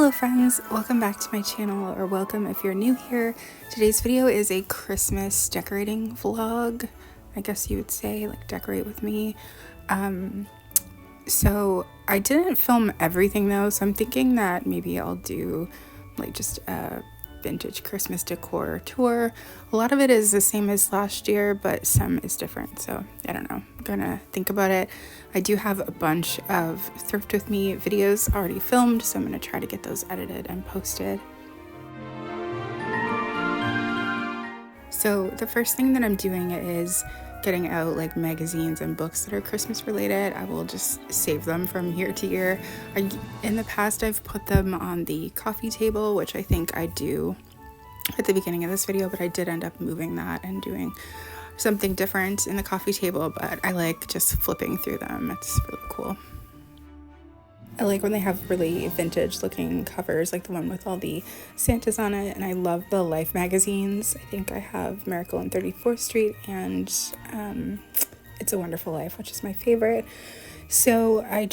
Hello friends, welcome back to my channel, or welcome if you're new here. Today's video is a Christmas decorating vlog, I guess you would say, like decorate with me. So I didn't film everything though, so I'm thinking that maybe I'll do like just a vintage Christmas decor tour. A lot of it is the same as last year, but some is different, so I don't know, I'm gonna think about it. I do have a bunch of Thrift with Me videos already filmed, so I'm gonna try to get those edited and posted. So the first thing that I'm doing is getting out like magazines and books that are Christmas related. I will just save them from year to year. In the past, I've put them on the coffee table, which I think I do at the beginning of this video, but I did end up moving that and doing something different in the coffee table, but I like just flipping through them. It's really cool. I like when they have really vintage looking covers, like the one with all the Santas on it, and I love the Life magazines. I think I have Miracle on 34th Street and It's a Wonderful Life, which is my favorite. So I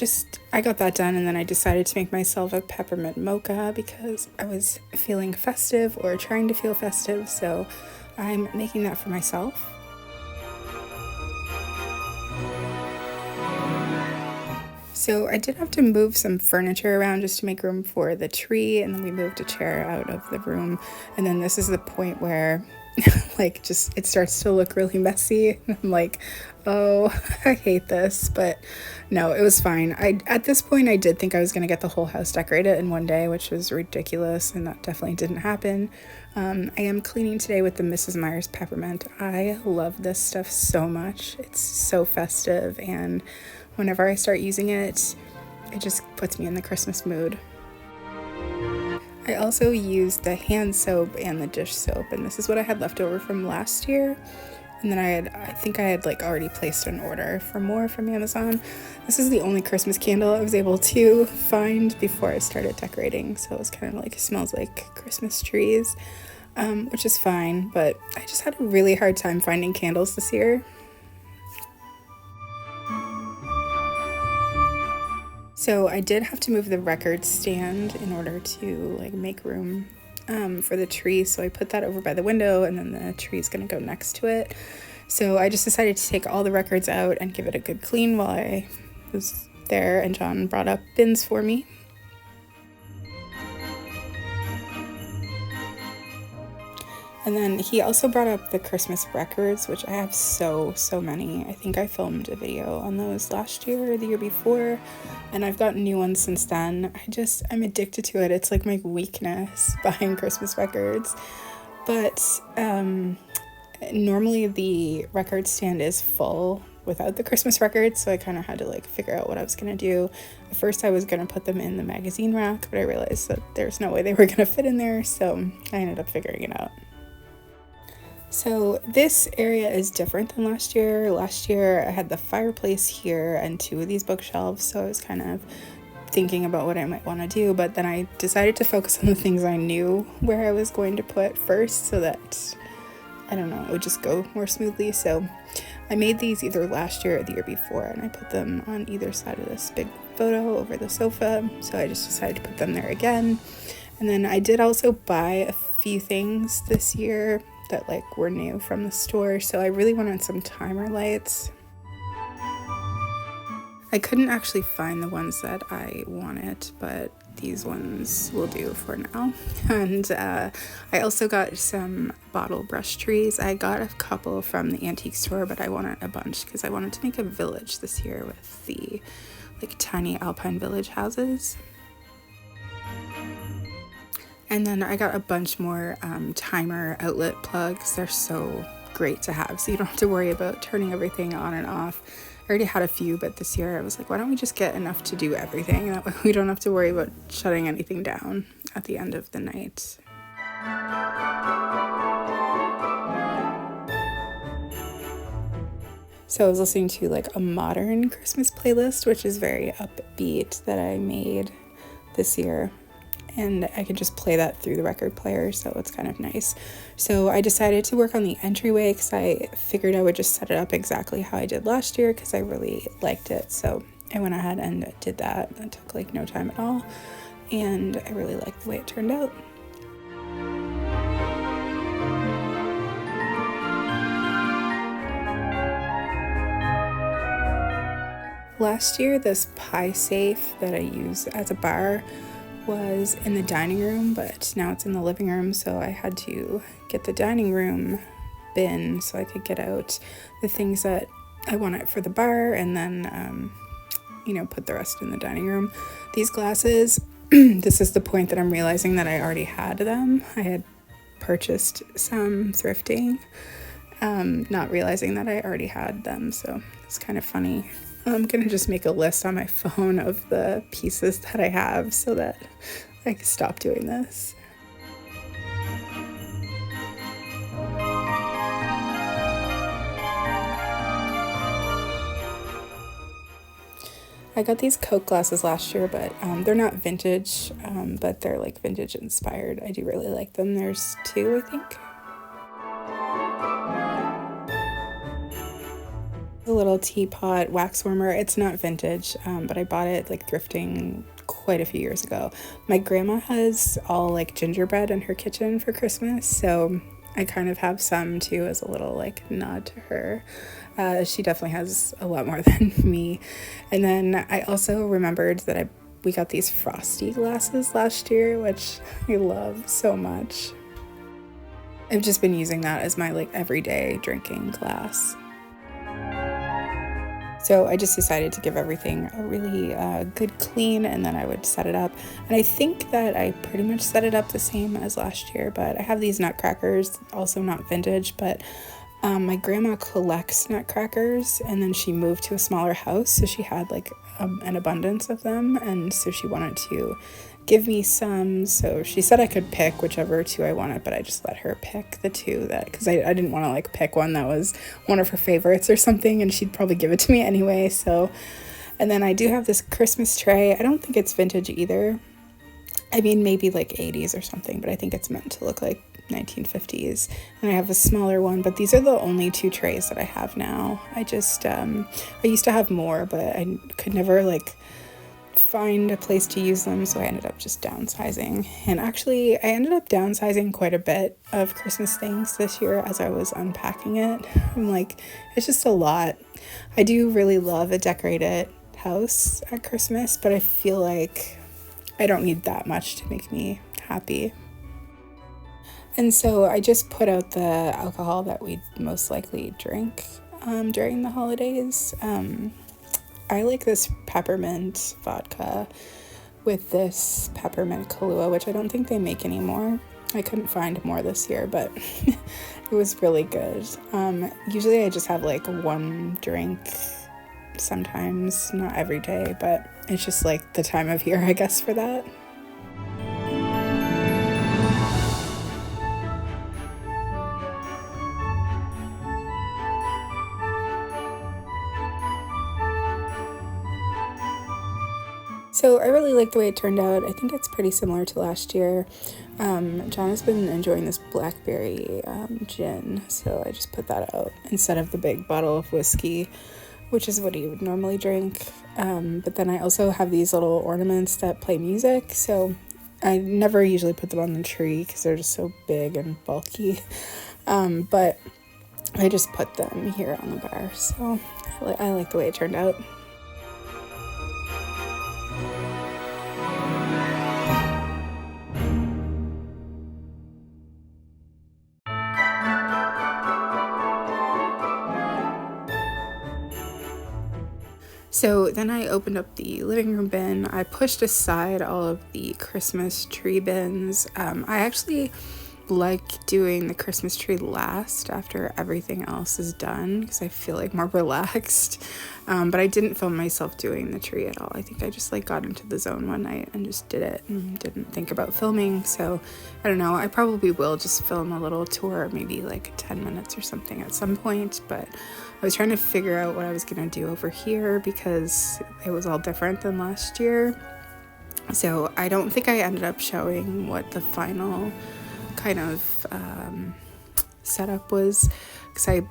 got that done, and then I decided to make myself a peppermint mocha because I was feeling festive, or trying to feel festive, so I'm making that for myself. So I did have to move some furniture around just to make room for the tree, and then we moved a chair out of the room, and then this is the point where like just it starts to look really messy. I'm like, oh, I hate this, but no, it was fine. At this point I did think I was gonna get the whole house decorated in one day, which was ridiculous, and that definitely didn't happen. I am cleaning today with the Mrs. Meyer's peppermint. I love this stuff so much. It's so festive, and whenever I start using it, it just puts me in the Christmas mood. I also used the hand soap and the dish soap, and this is what I had left over from last year. And then I think I had like already placed an order for more from Amazon. This is the only Christmas candle I was able to find before I started decorating, so it was kind of like, it smells like Christmas trees, which is fine, but I just had a really hard time finding candles this year. So I did have to move the record stand in order to like make room for the tree. So I put that over by the window, and then the tree is going to go next to it. So I just decided to take all the records out and give it a good clean while I was there, and John brought up bins for me. And then he also brought up the Christmas records, which I have so many. I think I filmed a video on those last year or the year before, and I've gotten new ones since then. I'm addicted to it. It's like my weakness, buying Christmas records. But normally the record stand is full without the Christmas records, so I kind of had to like figure out what I was gonna do. At first I was gonna put them in the magazine rack, but I realized that there's no way they were gonna fit in there, so I ended up figuring it out. So this area is different than last year. Last year I had the fireplace here and two of these bookshelves, so I was kind of thinking about what I might want to do, but then I decided to focus on the things I knew where I was going to put first, so that, I don't know, it would just go more smoothly. So I made these either last year or the year before, and I put them on either side of this big photo over the sofa, so I just decided to put them there again. And then I did also buy a few things this year that like were new from the store, so I really wanted some timer lights. I couldn't actually find the ones that I wanted, but these ones will do for now. And I also got some bottle brush trees. I got a couple from the antique store, but I wanted a bunch because I wanted to make a village this year with the like tiny alpine village houses. And then I got a bunch more timer outlet plugs. They're so great to have, so you don't have to worry about turning everything on and off. I already had a few, but this year I was like, why don't we just get enough to do everything? That way we don't have to worry about shutting anything down at the end of the night. So I was listening to like a modern Christmas playlist, which is very upbeat, that I made this year. And I could just play that through the record player, so it's kind of nice. So I decided to work on the entryway because I figured I would just set it up exactly how I did last year because I really liked it. So I went ahead and did that. It took like no time at all. and I really like the way it turned out. Last year, this pie safe that I use as a bar was in the dining room, but now it's in the living room, so I had to get the dining room bin so I could get out the things that I wanted for the bar, and then put the rest in the dining room. These glasses, this is the point that I'm realizing that I already had them. I had purchased some thrifting, not realizing that I already had them, so it's kind of funny. I'm gonna just make a list on my phone of the pieces that I have so that I can stop doing this. I got these Coke glasses last year, but they're not vintage, but they're like vintage inspired. I do really like them. There's 2, I think. A little teapot wax warmer. It's not vintage, but I bought it like thrifting quite a few years ago. My grandma has all like gingerbread in her kitchen for Christmas, so I kind of have some too as a little like nod to her. She definitely has a lot more than me. And then I also remembered that we got these frosty glasses last year, which I love so much. I've just been using that as my like everyday drinking glass. So I just decided to give everything a really good clean, and then I would set it up. And I think that I pretty much set it up the same as last year, but I have these nutcrackers, also not vintage, but my grandma collects nutcrackers, and then she moved to a smaller house, so she had like an abundance of them, and so she wanted to give me some. So she said I could pick whichever 2 I wanted, but I just let her pick the 2 because I didn't want to like pick one that was one of her favorites or something, and she'd probably give it to me anyway. So, and then I do have this Christmas tray. I don't think it's vintage either. I mean, maybe like 80s or something, but I think it's meant to look like 1950s. And I have a smaller one, but these are the only 2 trays that I have now. I just I used to have more, but I could never like find a place to use them, so I ended up just downsizing. And actually I ended up downsizing quite a bit of Christmas things this year as I was unpacking it. I'm like, it's just a lot. I do really love a decorated house at Christmas, but I feel like I don't need that much to make me happy. And so I just put out the alcohol that we'd most likely drink during the holidays. I like this peppermint vodka with this peppermint Kahlua, which I don't think they make anymore. I couldn't find more this year, but it was really good. Usually I just have like 1 drink sometimes, not every day, but it's just like the time of year, I guess, for that. So I really like the way it turned out. I think it's pretty similar to last year. John has been enjoying this blackberry gin, so I just put that out instead of the big bottle of whiskey, which is what he would normally drink. But then I also have these little ornaments that play music, so I never usually put them on the tree because they're just so big and bulky. But I just put them here on the bar, so I like the way it turned out. So then I opened up the living room bin. I pushed aside all of the Christmas tree bins. I actually like doing the Christmas tree last after everything else is done because I feel like more relaxed. But I didn't film myself doing the tree at all. I think I just like got into the zone one night and just did it and didn't think about filming. So I don't know, I probably will just film a little tour, maybe like 10 minutes or something at some point, but I was trying to figure out what I was gonna do over here because it was all different than last year. So I don't think I ended up showing what the final kind of setup was because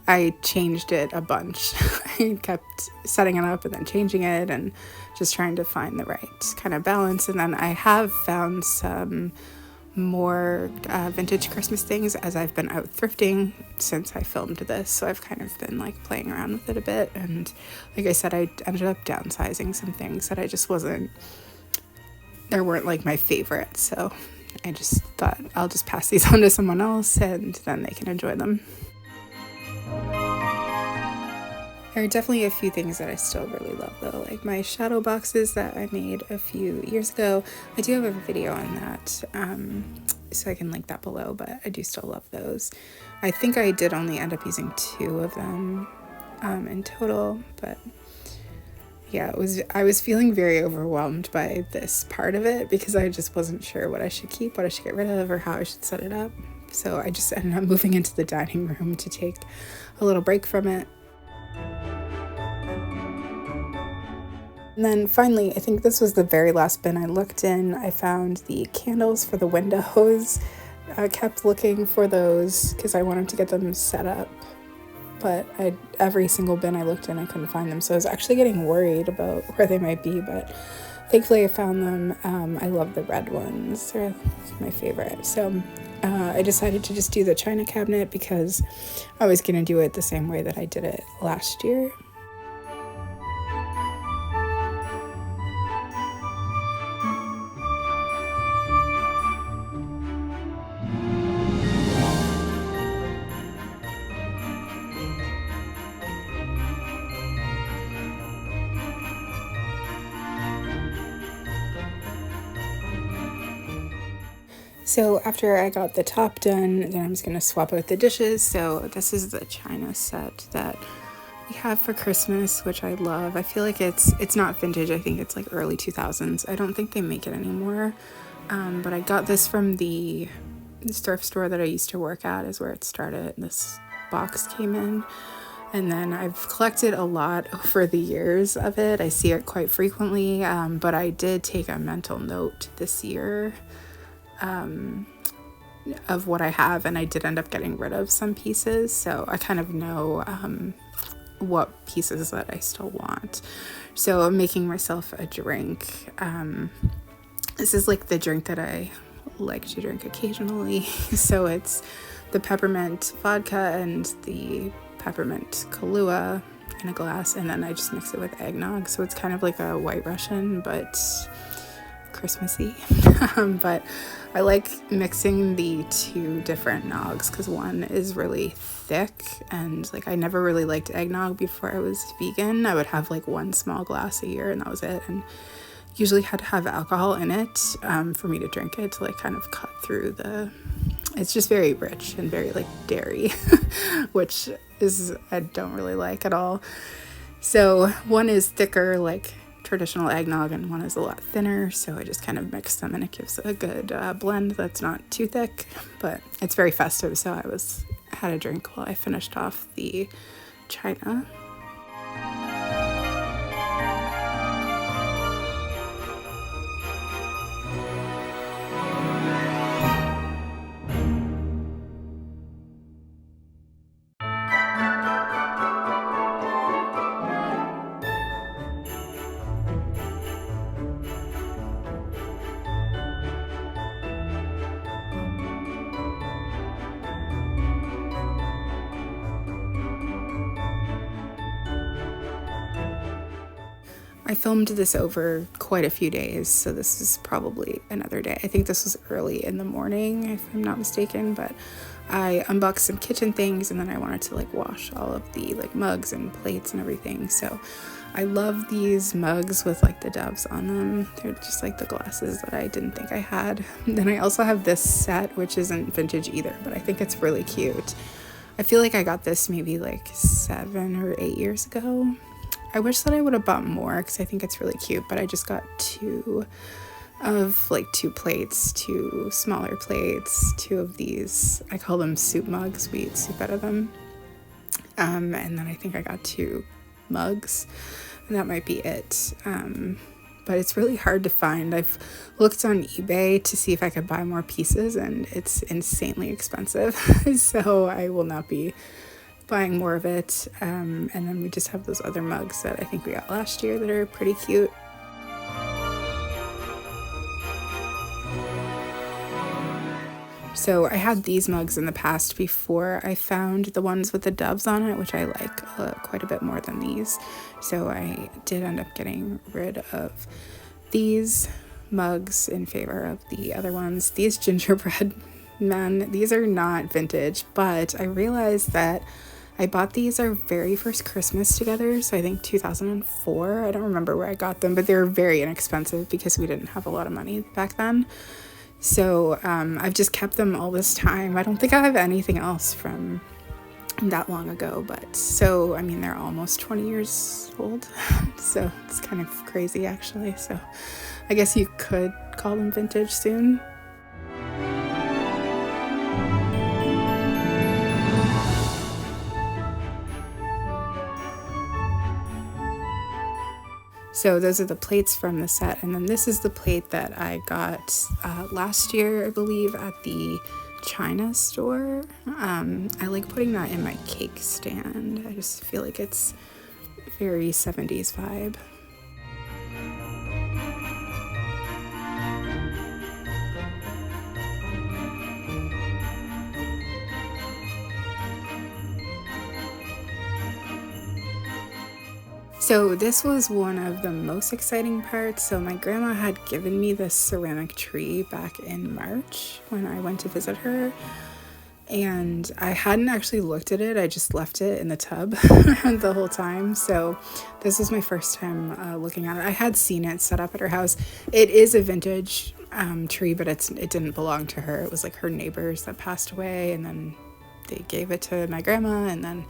I changed it a bunch. I kept setting it up and then changing it and just trying to find the right kind of balance. And then I have found some more vintage Christmas things as I've been out thrifting since I filmed this. So I've kind of been like playing around with it a bit. And like I said, I ended up downsizing some things that I just they weren't like my favorite. So I just thought I'll just pass these on to someone else and then they can enjoy them. There are definitely a few things that I still really love though, like my shadow boxes that I made a few years ago. I do have a video on that, so I can link that below, but I do still love those. I think I did only end up using 2 of them in total, but yeah, I was feeling very overwhelmed by this part of it because I just wasn't sure what I should keep, what I should get rid of, or how I should set it up. So I just ended up moving into the dining room to take a little break from it. And then finally, I think this was the very last bin I looked in. I found the candles for the windows. I kept looking for those because I wanted to get them set up. But every single bin I looked in, I couldn't find them. So I was actually getting worried about where they might be. But thankfully, I found them. I love the red ones. They're my favorite. So I decided to just do the china cabinet because I was going to do it the same way that I did it last year. So after I got the top done, then I was going to swap out the dishes. So this is the china set that we have for Christmas, which I love. I feel like it's not vintage. I think it's like early 2000s. I don't think they make it anymore. But I got this from this thrift store that I used to work at is where it started. This box came in. And then I've collected a lot over the years of it. I see it quite frequently. But I did take a mental note this year of what I have, and I did end up getting rid of some pieces, so I kind of know what pieces that I still want. So I'm making myself a drink. This is like the drink that I like to drink occasionally. So it's the peppermint vodka and the peppermint Kahlua in a glass, and then I just mix it with eggnog, so it's kind of like a White Russian but Christmassy. But I like mixing the 2 different nogs because one is really thick, and like I never really liked eggnog before I was vegan. I would have like 1 small glass a year and that was it, and usually had to have alcohol in it for me to drink it to like kind of cut through it's just very rich and very like dairy which I don't really like at all. So one is thicker like traditional eggnog and one is a lot thinner, so I just kind of mix them and it gives a good blend that's not too thick, but it's very festive, so I had a drink while I finished off the china. I filmed this over quite a few days, so this is probably another day. I think this was early in the morning, if I'm not mistaken, but I unboxed some kitchen things and then I wanted to like wash all of the like mugs and plates and everything. So I love these mugs with like the doves on them. They're just like the glasses that I didn't think I had. Then I also have this set, which isn't vintage either, but I think it's really cute. I feel like I got this maybe like 7 or 8 years ago. I wish that I would have bought more because I think it's really cute, but I just got 2 plates, 2 smaller plates, 2 of these. I call them soup mugs. We eat soup out of them. And then I think I got 2 mugs, and that might be it. But it's really hard to find. I've looked on eBay to see if I could buy more pieces, and it's insanely expensive. So I will not be buying more of it. And then we just have those other mugs that I think we got last year that are pretty cute. So I had these mugs in the past before I found the ones with the doves on it, which I like quite a bit more than these. So I did end up getting rid of these mugs in favor of the other ones. These gingerbread men, these are not vintage, but I realized that I bought these our very first Christmas together, so I think 2004. I don't remember where I got them, but they were very inexpensive because we didn't have a lot of money back then. So I've just kept them all this time. I don't think I have anything else from that long ago, but so, I mean, they're almost 20 years old, so it's kind of crazy actually. So I guess you could call them vintage soon. So those are the plates from the set, and then this is the plate that I got last year, I believe, at the China store. I like putting that in my cake stand. I just feel like it's very 70s vibe. So this was one of the most exciting parts. So my grandma had given me this ceramic tree back in March when I went to visit her. And I hadn't actually looked at it. I just left it in the tub the whole time. So this was my first time looking at it. I had seen it set up at her house. It is a vintage tree, but it didn't belong to her. It was like her neighbors that passed away, and then they gave it to my grandma, and then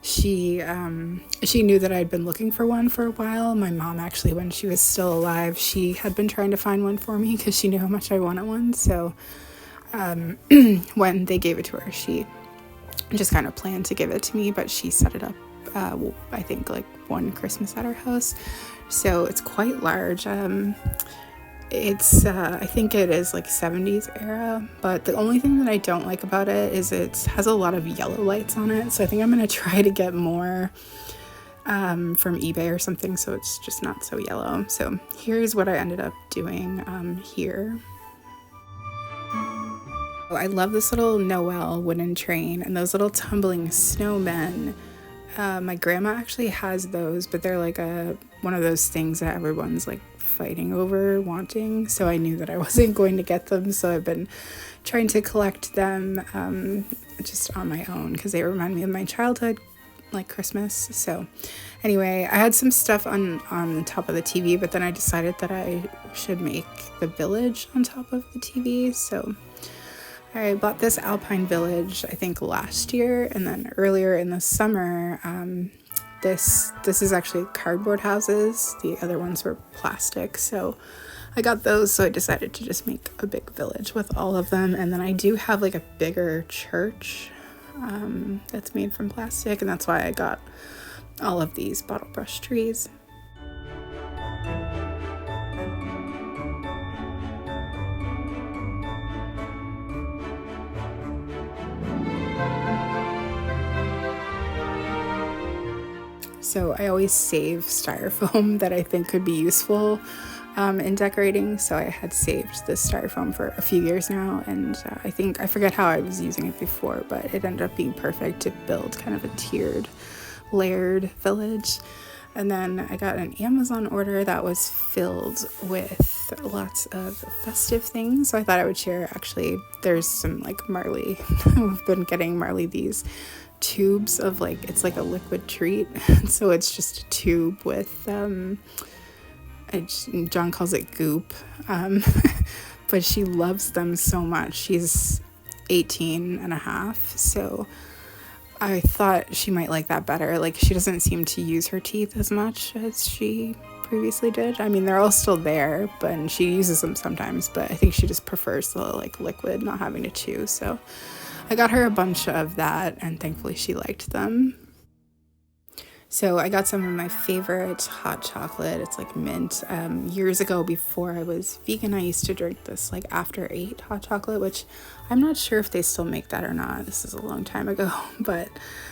she knew that I'd been looking for one for a while. My mom, actually, when she was still alive, she had been trying to find one for me because she knew how much I wanted one. So when they gave it to her, she just kind of planned to give it to me, but she set it up, I think, like one Christmas at her house. So it's quite large. It's I think it is like 70s era, but the only thing that I don't like about it is it has a lot of yellow lights on it. So I think I'm going to try to get more from eBay or something, so it's just not so yellow. So here's what I ended up doing here. I love this little Noel wooden train and those little tumbling snowmen. My grandma actually has those, but they're like one of those things that everyone's like fighting over wanting, so I knew that I wasn't going to get them, so I've been trying to collect them just on my own because they remind me of my childhood, like Christmas. So anyway, I had some stuff on top of the TV, but then I decided that I should make the village on top of the TV. So I bought this Alpine Village, I think last year, and then earlier in the summer, this is actually cardboard houses. The other ones were plastic, so I got those. So I decided to just make a big village with all of them. And then I do have like a bigger church that's made from plastic, and that's why I got all of these bottle brush trees. So I always save styrofoam that I think could be useful in decorating. So I had saved this styrofoam for a few years now, and I forget how I was using it before, but it ended up being perfect to build kind of a tiered, layered village. And then I got an Amazon order that was filled with lots of festive things. So I thought I would share. Actually, there's some like Marley. We've been getting Marley these tubes of like, it's like a liquid treat. So it's just a tube with John calls it goop, but she loves them so much. She's 18 and a half, so I thought she might like that better. Like, she doesn't seem to use her teeth as much as she previously did. I mean, they're all still there, but she uses them sometimes, but I think she just prefers the like liquid, not having to chew. So I got her a bunch of that, and thankfully she liked them. So I got some of my favorite hot chocolate. It's like mint. Years ago, before I was vegan, I used to drink this like after 8 hot chocolate, which I'm not sure if they still make that or not. This is a long time ago, but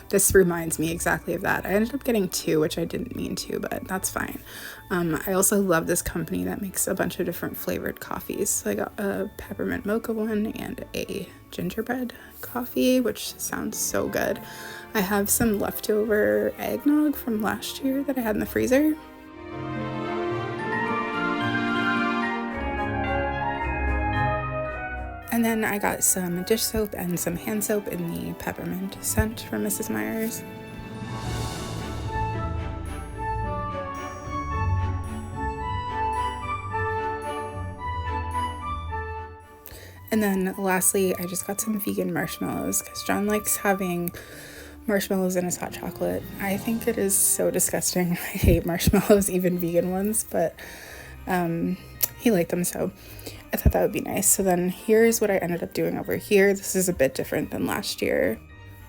this reminds me exactly of that. I ended up getting 2, which I didn't mean to, but that's fine. I also love this company that makes a bunch of different flavored coffees. So I got a peppermint mocha one and a gingerbread coffee, which sounds so good. I have some leftover eggnog from last year that I had in the freezer. And then I got some dish soap and some hand soap in the peppermint scent from Mrs. Meyer's. And then lastly, I just got some vegan marshmallows because John likes having marshmallows in his hot chocolate. I think it is so disgusting. I hate marshmallows, even vegan ones, but he liked them, so I thought that would be nice. So then here's what I ended up doing over here. This is a bit different than last year.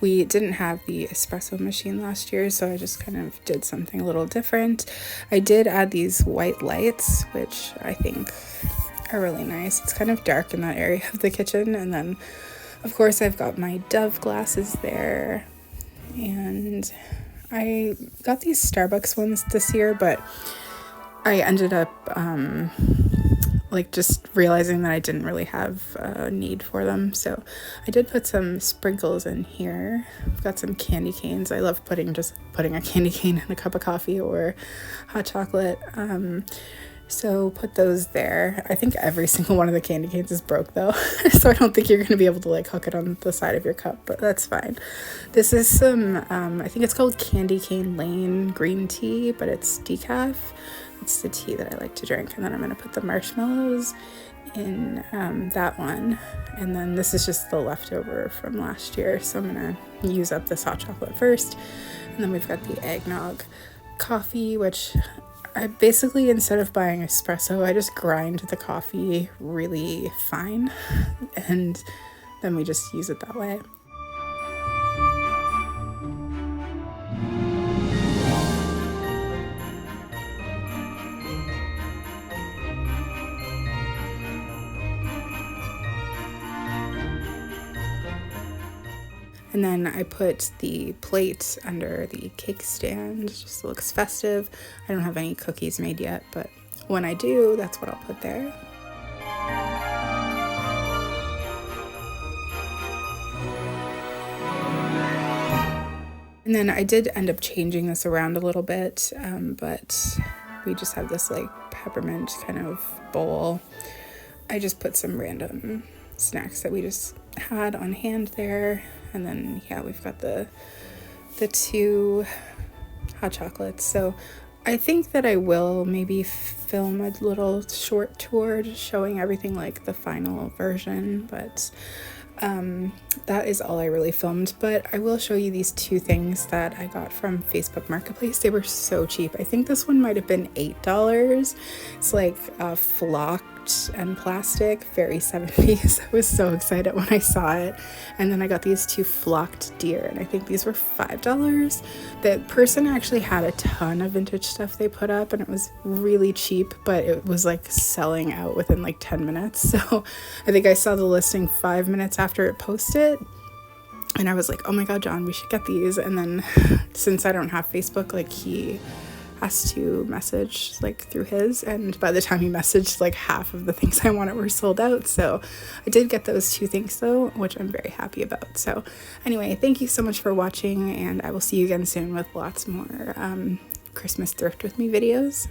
We didn't have the espresso machine last year, so I just kind of did something a little different. I did add these white lights, which I think are really nice. It's kind of dark in that area of the kitchen. And then of course I've got my Dove glasses there, and I got these Starbucks ones this year, but I ended up like just realizing that I didn't really have a need for them. So I did put some sprinkles in here. I've got some candy canes. I love putting a candy cane in a cup of coffee or hot chocolate. So put those there. I think every single one of the candy canes is broke though. So I don't think you're going to be able to like hook it on the side of your cup, but that's fine. This is some, I think it's called Candy Cane Lane green tea, but it's decaf. It's the tea that I like to drink. And then I'm going to put the marshmallows in that one. And then this is just the leftover from last year. So I'm going to use up this hot chocolate first. And then we've got the eggnog coffee, which I basically, instead of buying espresso, I just grind the coffee really fine, and then we just use it that way. And then I put the plate under the cake stand, just looks festive. I don't have any cookies made yet, but when I do, that's what I'll put there. And then I did end up changing this around a little bit, but we just have this like peppermint kind of bowl. I just put some random snacks that we just had on hand there. And then, yeah, we've got the 2 hot chocolates. So I think that I will maybe film a little short tour just showing everything like the final version, but that is all I really filmed. But I will show you these 2 things that I got from Facebook Marketplace. They were so cheap. I think this one might have been $8. It's like flocked and plastic, very 70s. I was so excited when I saw it. And then I got these 2 flocked deer, and I think these were $5. The person actually had a ton of vintage stuff they put up, and it was really cheap, but it was like selling out within like 10 minutes. So I think I saw the listing 5 minutes after it posted, and I was like, oh my god, John, we should get these. And then since I don't have Facebook, like he has to message like through his, and by the time he messaged, like half of the things I wanted were sold out. So I did get those 2 things though, which I'm very happy about. So anyway, thank you so much for watching, and I will see you again soon with lots more Christmas thrift with me videos.